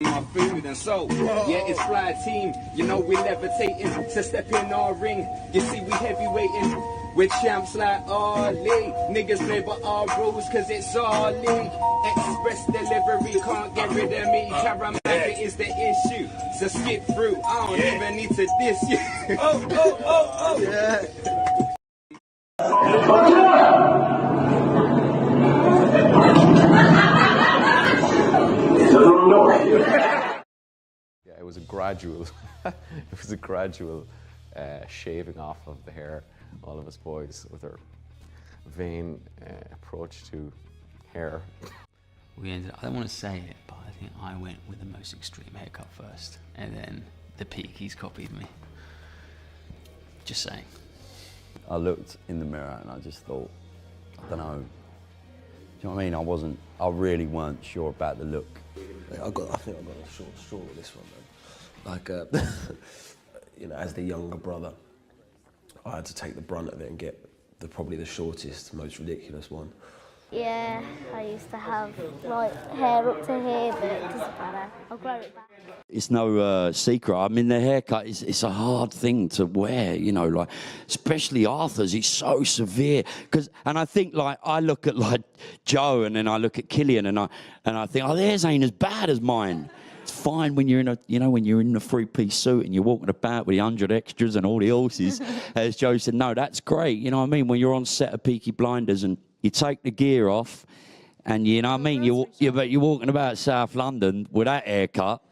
My food and so, yeah, it's fly team. You know we levitating to step in our ring. You see we heavyweighting with champs like Ali. Niggas play by our rules cause it's our league. Express delivery can't get rid of me. Caramatic is the issue, so skip through. I don't even need to diss you. Yeah, it was a gradual, shaving off of the hair. All of us boys with our vain approach to hair. We ended up, I don't want to say it, but I think I went with the most extreme haircut first, and then the Peakies copied me. Just saying. I looked in the mirror and I just thought, I don't know. Do you know what I mean? I really weren't sure about the look. I think I got a short straw with this one, man. Like, you know, as the younger brother, I had to take the brunt of it and get probably the shortest, most ridiculous one. Yeah, I used to have like hair up to here, but it doesn't matter. I'll grow it back. It's no secret. I mean, the haircut it's a hard thing to wear, you know, like especially Arthur's. It's so severe and I think like I look at like Joe and then I look at Killian and I think, oh, theirs ain't as bad as mine. It's fine when you're in a three-piece suit and you're walking about with the 100 extras and all the horses. As Joe said, no, that's great. You know what I mean? When you're on set of Peaky Blinders and you take the gear off, and you know what I mean. You're walking about South London with that haircut.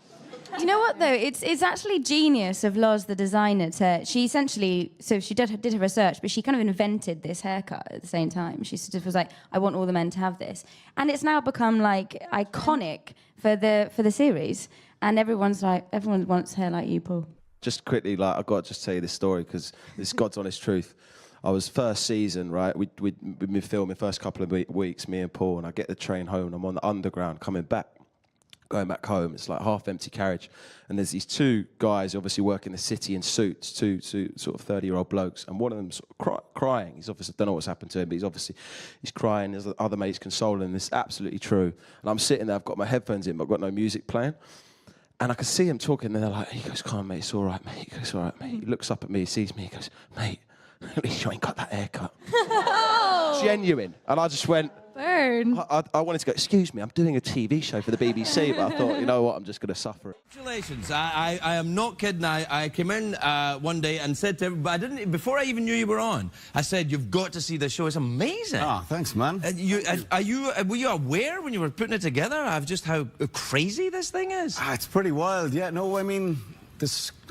You know what though? It's actually genius of Loz, the designer. She essentially, so she did her research, but she kind of invented this haircut at the same time. She sort of was like, I want all the men to have this, and it's now become like iconic for the series. And everyone wants hair like you, Paul. Just quickly, like I've got to just tell you this story because it's God's honest truth. I was first season, right? We'd been filming first couple of weeks, me and Paul, and I get the train home. And I'm on the underground coming back. Going back home, it's like half-empty carriage, and there's these two guys obviously work in the city in suits, two sort of 30-year-old blokes, and one of them's sort of crying. He's obviously, I don't know what's happened to him, but he's crying. There's other mates consoling him. It's absolutely true. And I'm sitting there, I've got my headphones in, but I've got no music playing, and I can see him talking. And they're like, he goes, "Come on, mate, it's all right, mate." He goes, "All right, mate." He looks up at me, he sees me, he goes, "Mate, at least you ain't got that haircut." Genuine, and I just went. Burn. I wanted to go, "Excuse me, I'm doing a TV show for the BBC," but I thought, you know what, I'm just going to suffer it. Congratulations. I am not kidding. I came in one day and said to everybody, before I even knew you were on, I said, "You've got to see the show. It's amazing." Oh, thanks, man. Were you aware when you were putting it together of just how crazy this thing is? It's pretty wild, yeah. No, I mean,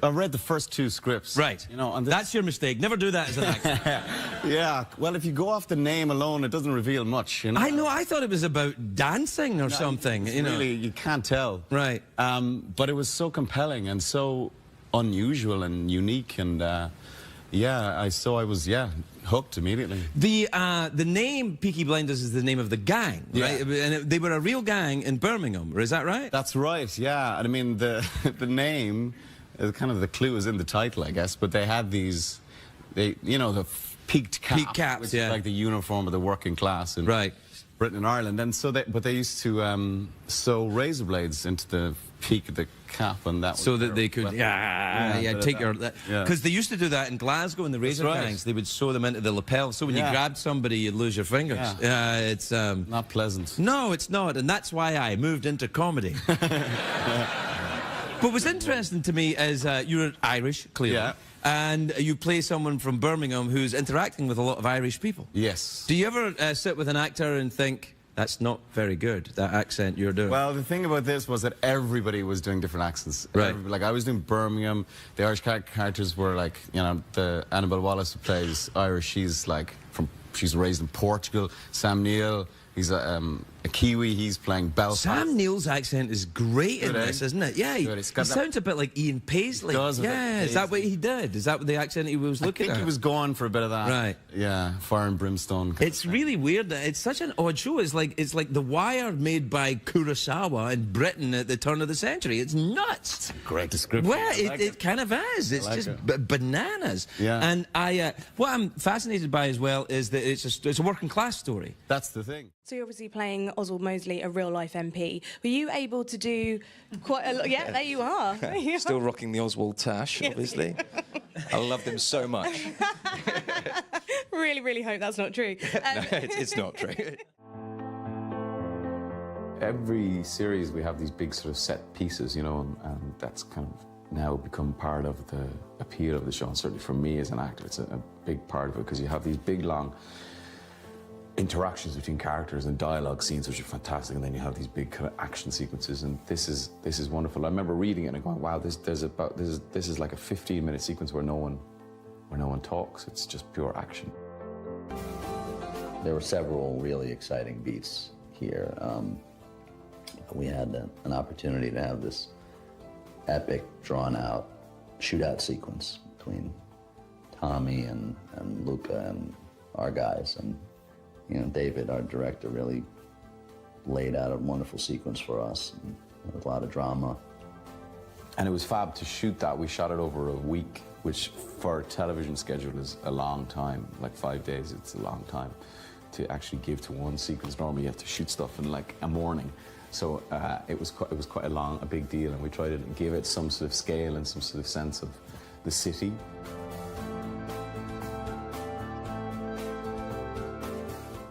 I read the first two scripts. Right. You know, and that's your mistake. Never do that as an actor. Yeah. Well, if you go off the name alone, it doesn't reveal much. You know? I know. I thought it was about dancing or something. You know, really, you can't tell. Right. But it was so compelling and so unusual and unique, and yeah, I was hooked immediately. The name Peaky Blinders is the name of the gang, right? And they were a real gang in Birmingham. Is that right? That's right. Yeah. And I mean, the name. Kind of the clue is in the title, I guess, but they had these, the peaked caps, which is like the uniform of the working class in Britain and Ireland, and so they used to sew razor blades into the peak of the cap, and that so that they could take your because they used to do that in Glasgow in the razor gangs. They would sew them into the lapel, so when you grabbed somebody, you'd lose your fingers. It's not pleasant. No, it's not, and that's why I moved into comedy. But what's interesting to me is you're Irish, clearly, and you play someone from Birmingham who's interacting with a lot of Irish people. Yes. Do you ever sit with an actor and think, that's not very good, that accent you're doing? Well, the thing about this was that everybody was doing different accents. Right. Like, I was doing Birmingham. The Irish characters were like, you know, the Annabelle Wallace who plays Irish, she's raised in Portugal. Sam Neill, he's a Kiwi, he's playing Belfast. Sam Neill's accent is great in this, isn't it? Yeah, he sounds a bit like Ian Paisley. Does is that what he did? Is that what the accent he was looking at? I think he was going for a bit of that. Right. Yeah, fire and brimstone. It's really weird. It's such an odd show. It's like The Wire made by Kurosawa in Britain at the turn of the century. It's nuts. It's a great description. Well, it kind of is. It's just bananas. Yeah. And what I'm fascinated by as well is that it's a working class story. That's the thing. So you're obviously playing Oswald Mosley a real-life MP. Were you able to do quite a lot? Yeah, there you are. Still rocking the Oswald tash, obviously. I love them so much. Really, really hope that's not true. No, it's not true. Every series we have these big sort of set pieces, you know, and that's kind of now become part of the appeal of the show. And certainly for me as an actor, it's a big part of it, because you have these big, long interactions between characters and dialogue scenes, which are fantastic, and then you have these big kind of action sequences, and this is wonderful. I remember reading it and going, wow, this is like a 15-minute sequence where no one talks. It's just pure action. There were several really exciting beats here. We had an opportunity to have this epic, drawn-out shootout sequence between Tommy and Luca and our guys. And, you know, David, our director, really laid out a wonderful sequence for us, and with a lot of drama. And it was fab to shoot that. We shot it over a week, which for a television schedule is a long time. Like 5 days, it's a long time to actually give to one sequence. Normally you have to shoot stuff in like a morning. So it was quite a big deal, and we tried to give it some sort of scale and some sort of sense of the city.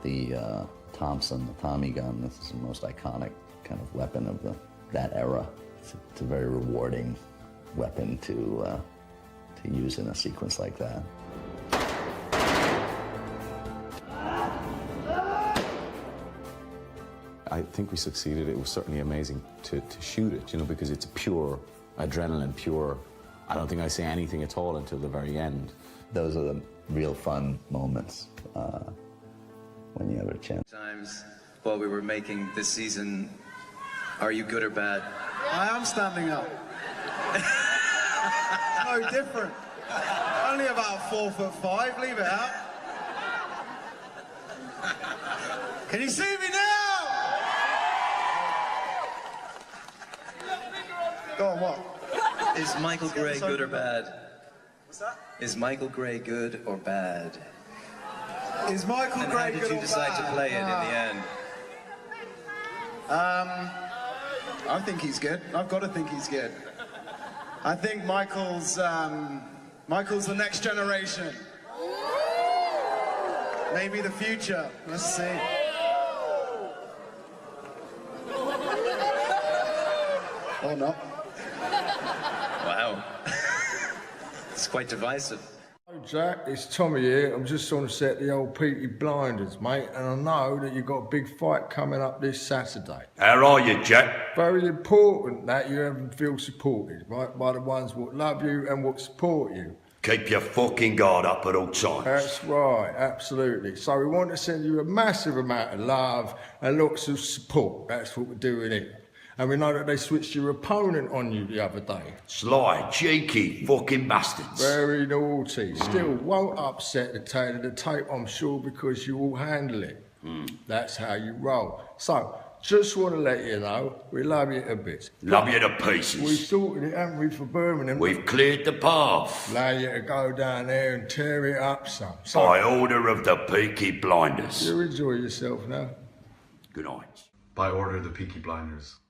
The Thompson, the Tommy gun, this is the most iconic kind of weapon of that era. It's a very rewarding weapon to use in a sequence like that. I think we succeeded. It was certainly amazing to shoot it, you know, because it's pure adrenaline, pure. I don't think I say anything at all until the very end. Those are the real fun moments when you have a chance. Times while we were making this season, Are You Good or Bad? I am standing up. No different. Only about 4'5", leave it out. Can you see me now? Go on, what? Is Michael Gray good or bad? What's that? Is Michael Gray good or bad? Is Michael and Gray how did good you or decide bad? to play it in the end? I think he's good. I've got to think he's good. I think Michael's the next generation. Maybe the future. Let's see. Or not. Wow. It's quite divisive. Hello Jack, it's Tommy here. I'm just on the set of the old Peaky Blinders, mate, and I know that you've got a big fight coming up this Saturday. How are you, Jack? Very important that you have them feel supported, right, by the ones what love you and what support you. Keep your fucking guard up at all times. That's right, absolutely. So we want to send you a massive amount of love and lots of support. That's what we're doing here. And we know that they switched your opponent on you the other day. Sly, cheeky, fucking bastards. Very naughty. Still, won't upset the tail of the tape, I'm sure, because you will handle it. That's how you roll. So, just want to let you know, we love you a bit. Love you to pieces. We've sorted it, haven't we, for Birmingham? We've cleared the path. Allow you to go down there and tear it up some. So, by order of the Peaky Blinders. You enjoy yourself now. Good night. By order of the Peaky Blinders.